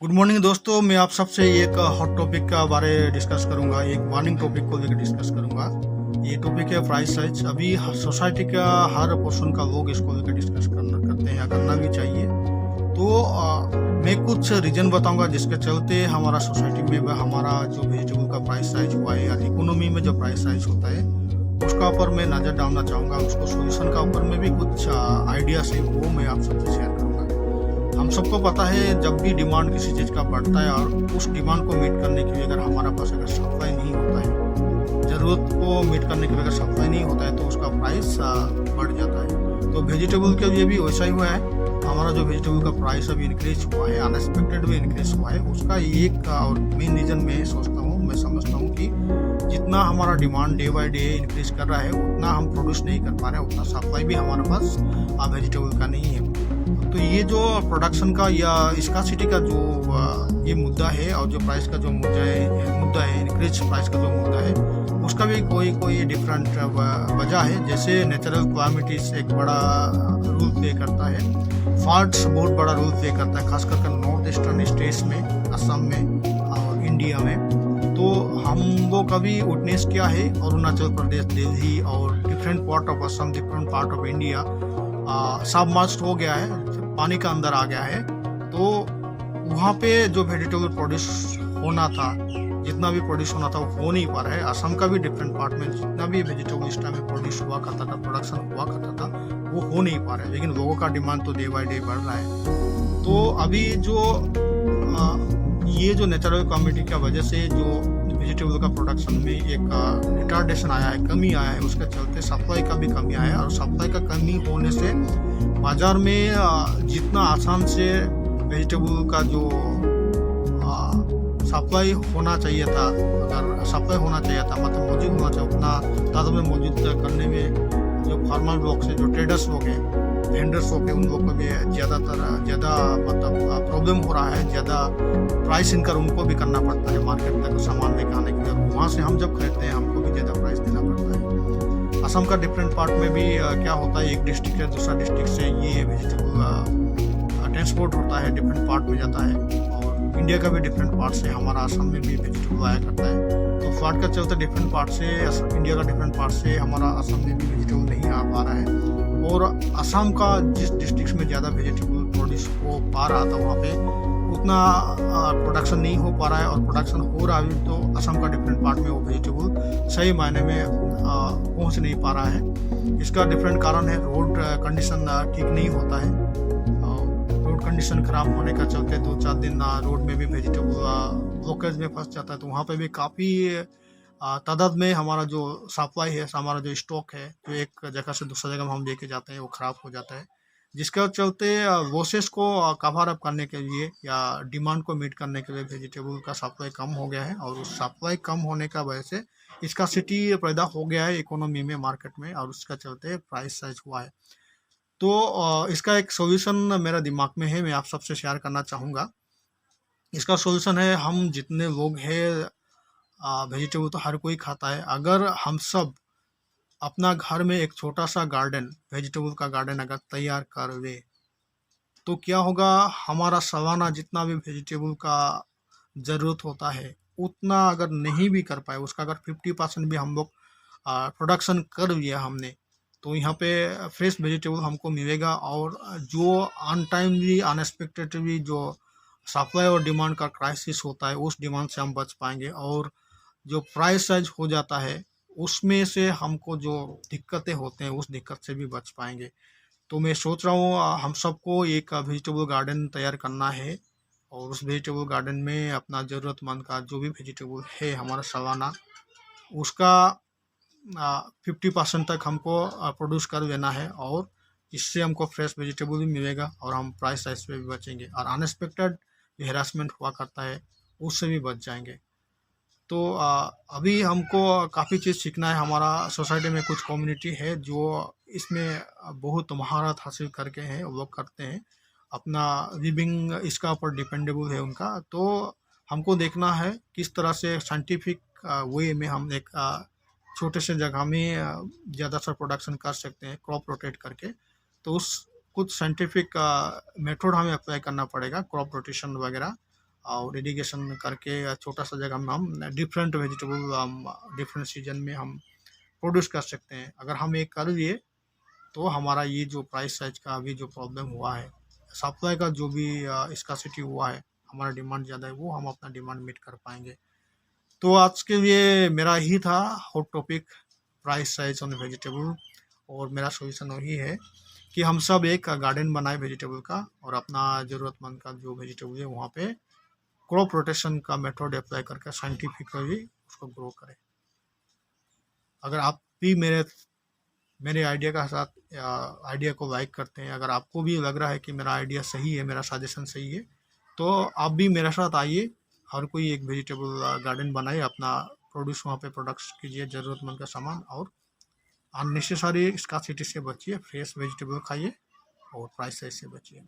Good morning दोस्तों, मैं आप सबसे एक हॉट टॉपिक का बारे डिस्कस करूंगा। एक वार्निंग टॉपिक को लेकर डिस्कस करूंगा। ये टॉपिक है प्राइस राइज। अभी सोसाइटी का हर पोर्शन का लोग इसको लेकर डिस्कस करते हैं या करना भी चाहिए। तो मैं कुछ रीजन बताऊंगा जिसके चलते हमारा सोसाइटी में हमारा जो वेजिटेबल का प्राइस राइज हुआ है या इकोनॉमी में जो प्राइस राइज होता है उसका ऊपर मैं नज़र डालना चाहूँगा। उसको सोल्यूशन का ऊपर में भी कुछ आइडियाज है वो मैं आप सबसे शेयर करूँगा। हम सबको पता है जब भी डिमांड किसी चीज़ का बढ़ता है और उस डिमांड को मीट करने के लिए अगर हमारे पास अगर सप्लाई नहीं होता है, ज़रूरत को मीट करने के लिए अगर सप्लाई नहीं होता है तो उसका प्राइस बढ़ जाता है। तो वेजिटेबल के लिए भी वैसा ही हुआ है। हमारा जो वेजिटेबल का प्राइस अभी इंक्रीज हुआ है, अनएक्सपेक्टेड भी इंक्रीज हुआ है। उसका एक और मेन रीज़न मैं सोचता हूँ, मैं समझता हूँ कि जितना हमारा demand day by day increase कर रहा है उतना हम प्रोड्यूस नहीं कर पा रहे हैं, उतना सप्लाई भी हमारे पास वेजिटेबल का नहीं है। तो ये जो प्रोडक्शन का या स्कार्सिटी का जो ये मुद्दा है और जो प्राइस का जो मुद्दा है इंक्रीज प्राइस का जो मुद्दा है, उसका भी कोई डिफरेंट वजह है। जैसे नेचुरल क्लाइमेटिस एक बड़ा रोल प्ले करता है, फॉल्ट्स बहुत बड़ा रोल प्ले करता है, खास करके नॉर्थ ईस्टर्न स्टेट्स में, असम में और इंडिया में। तो हम वो कभी विटनेस किया है अरुणाचल प्रदेश, दिल्ली और different part of Assam, different part of India submerged हो गया है, पानी का अंदर आ गया है। तो वहाँ पे जो वेजिटेबल प्रोड्यूस होना था, जितना भी प्रोड्यूस होना था वो हो नहीं पा रहा है। असम का भी डिफरेंट पार्ट में जितना भी वेजिटेबल इस टाइम में प्रोड्यूस हुआ करता था, प्रोडक्शन हुआ करता था, वो हो नहीं पा रहा है। लेकिन लोगों का डिमांड तो डे बाय डे बढ़ रहा है। तो अभी जो ये जो नेचुरल कम्युनिटी की वजह से जो वेजिटेबल का प्रोडक्शन में एक रिटार्डेशन आया है, कमी आया है, उसके चलते सप्लाई का भी कमी आया है। और सप्लाई का कमी होने से बाजार में जितना आसान से वेजिटेबल का जो सप्लाई होना चाहिए था, अगर सप्लाई होना चाहिए था मतलब मौजूद होना चाहिए, उतना तादाद में मौजूद करने में जो फार्मर लोग से, जो ट्रेडर्स लोग हैं, वेंडर्स लोग हैं, उन लोग को भी ज़्यादा मतलब प्रॉब्लम हो रहा है। ज़्यादा प्राइस इनकर उनको भी करना पड़ता है मार्केट तक सामान लेकर आने के लिए। वहाँ से हम जब खरीदते हैं हमको भी ज़्यादा प्राइस देना पड़ता है। असम का डिफरेंट पार्ट में भी क्या होता है, एक डिस्ट्रिक्ट से दूसरा डिस्ट्रिक्ट से ये वेजिटेबल ट्रांसपोर्ट होता है, डिफरेंट पार्ट में जाता है। और इंडिया का भी डिफरेंट पार्ट से हमारा असम में भी वेजिटेबल आया करता है। तो फ्लड का चलते डिफरेंट पार्ट से, इंडिया का डिफरेंट पार्ट से हमारा असम में भी वेजिटेबल नहीं आ पा रहा है। और असम का जिस डिस्ट्रिक्ट में ज़्यादा वेजिटेबल प्रोड्यूस हो पा रहा था वहाँ पे उतना प्रोडक्शन नहीं हो पा रहा है। और प्रोडक्शन हो रहा है तो असम का डिफरेंट पार्ट में वो वेजिटेबल सही मायने में पहुँच नहीं पा रहा है। इसका डिफरेंट कारण है, रोड कंडीशन ठीक नहीं होता है। रोड कंडीशन खराब होने का चलते 2-4 दिन रोड में भी वेजिटेबल ब्लॉकेज में फंस जाता है। तो वहाँ पे भी काफ़ी तादाद में हमारा जो सप्लाई है, हमारा जो स्टॉक है, जो एक जगह से दूसरा जगह हम लेके जाते हैं वो ख़राब हो जाता है। जिसके चलते लॉसेस को कवर अप करने के लिए या डिमांड को मीट करने के लिए वेजिटेबल का सप्लाई कम हो गया है। और उस सप्लाई कम होने का वजह से इसका सिटी पैदा हो गया है इकोनॉमी में, मार्केट में, और उसका चलते प्राइस राइज हुआ है। तो इसका एक सोल्यूशन मेरा दिमाग में है, मैं आप सबसे शेयर करना चाहूँगा। इसका सोल्यूशन है, हम जितने लोग हैं, वेजिटेबल तो हर कोई खाता है। अगर हम सब अपना घर में एक छोटा सा गार्डन, वेजिटेबल का गार्डन अगर तैयार कर ले तो क्या होगा, हमारा सालाना जितना भी वेजिटेबल का ज़रूरत होता है उतना अगर नहीं भी कर पाए, उसका अगर 50% भी हम लोग प्रोडक्शन कर लिया हमने, तो यहाँ पे फ्रेश वेजिटेबल हमको मिलेगा। और जो अनटाइमली अनएक्सपेक्टेडली जो सप्लाई और डिमांड का क्राइसिस होता है उस डिमांड से हम बच पाएंगे। और जो प्राइस राइज हो जाता है उसमें से हमको जो दिक्कतें होते हैं उस दिक्कत से भी बच पाएंगे। तो मैं सोच रहा हूँ हम सबको एक वेजिटेबल गार्डन तैयार करना है। और उस वेजिटेबल गार्डन में अपना ज़रूरतमंद का जो भी वेजिटेबल है हमारा सालाना, उसका 50% तक हमको प्रोड्यूस कर लेना है। और इससे हमको फ्रेश वेजिटेबल भी मिलेगा और हम प्राइस राइज पे भी बचेंगे। और अनएक्सपेक्टेड हेरासमेंट हुआ करता है उससे भी बच जाएंगे। तो अभी हमको काफ़ी चीज़ सीखना है। हमारा सोसाइटी में कुछ कम्युनिटी है जो इसमें बहुत महारत हासिल करके हैं, वो लोग करते हैं, अपना लिविंग इसका ऊपर डिपेंडेबल है उनका। तो हमको देखना है किस तरह से साइंटिफिक वे में हम एक छोटे से जगह में ज़्यादा सा प्रोडक्शन कर सकते हैं क्रॉप रोटेट करके। तो उस कुछ साइंटिफिक मेथड हमें अप्लाई करना पड़ेगा, क्रॉप रोटेशन वगैरह। और इरिगेशन करके छोटा सा जगह में हम डिफरेंट वेजिटेबल डिफरेंट सीजन में हम प्रोड्यूस कर सकते हैं। अगर हम ये कर लिए तो हमारा ये जो प्राइस साइज का अभी जो प्रॉब्लम हुआ है, सप्लाई का जो भी स्कार्सिटी हुआ है, हमारा डिमांड ज़्यादा है, वो हम अपना डिमांड मीट कर पाएंगे। तो आज के लिए मेरा ही था hot topic, price size on vegetable. और मेरा सोल्यूशन वही है कि हम सब एक गार्डन बनाए वेजिटेबल का, और अपना ज़रूरतमंद का जो वेजिटेबल है वहाँ पे क्रॉप रोटेशन का मेथड अप्लाई करके साइंटिफिकली उसको ग्रो करें। अगर आप भी मेरे आइडिया का साथ आइडिया को लाइक करते हैं, अगर आपको भी लग रहा है कि मेरा आइडिया सही है, मेरा सजेशन सही है, तो आप भी मेरे साथ आइए। हर कोई एक वेजिटेबल गार्डन बनाए, अपना प्रोड्यूस वहाँ पे प्रोडक्ट्स कीजिए, ज़रूरतमंद का सामान, और अननेसेसरी स्कार्सिटी से बचिए, फ्रेश वेजिटेबल खाइए और प्राइस से बचिए।